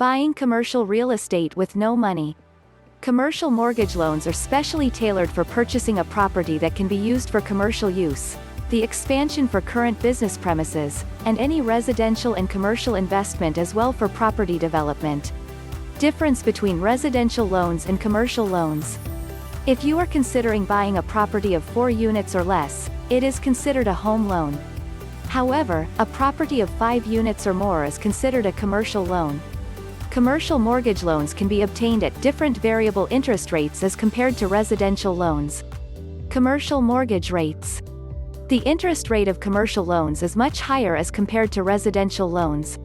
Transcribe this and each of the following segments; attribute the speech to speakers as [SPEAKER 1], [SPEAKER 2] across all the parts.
[SPEAKER 1] Buying commercial real estate with no money. Commercial mortgage loans are specially tailored for purchasing a property that can be used for commercial use, the expansion for current business premises, and any residential and commercial investment as well for property development. Difference between residential loans and commercial loans. If you are considering buying a property of 4 units or less, it is considered a home loan. However, a property of 5 units or more is considered a commercial loan. Commercial mortgage loans can be obtained at different variable interest rates as compared to residential loans. Commercial mortgage rates. The interest rate of commercial loans is much higher as compared to residential loans.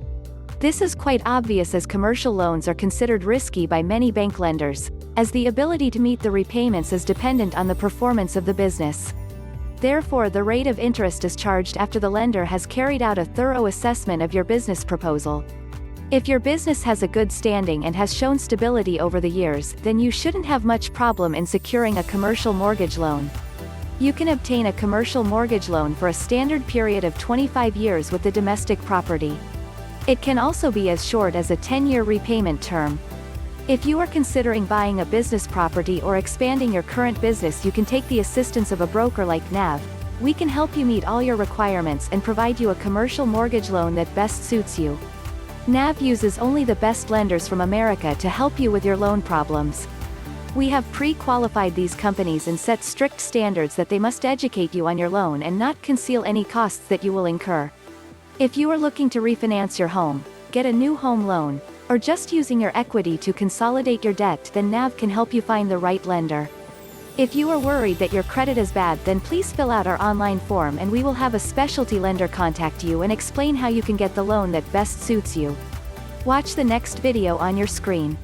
[SPEAKER 1] This is quite obvious as commercial loans are considered risky by many bank lenders, as the ability to meet the repayments is dependent on the performance of the business. Therefore, the rate of interest is charged after the lender has carried out a thorough assessment of your business proposal. If your business has a good standing and has shown stability over the years, then you shouldn't have much problem in securing a commercial mortgage loan. You can obtain a commercial mortgage loan for a standard period of 25 years with the domestic property. It can also be as short as a 10-year repayment term. If you are considering buying a business property or expanding your current business, you can take the assistance of a broker like NAV. We can help you meet all your requirements and provide you a commercial mortgage loan that best suits you. NAV uses only the best lenders from America to help you with your loan problems. We have pre-qualified these companies and set strict standards that they must educate you on your loan and not conceal any costs that you will incur. If you are looking to refinance your home, get a new home loan, or just using your equity to consolidate your debt, then NAV can help you find the right lender. If you are worried that your credit is bad, then please fill out our online form and we will have a specialty lender contact you and explain how you can get the loan that best suits you. Watch the next video on your screen.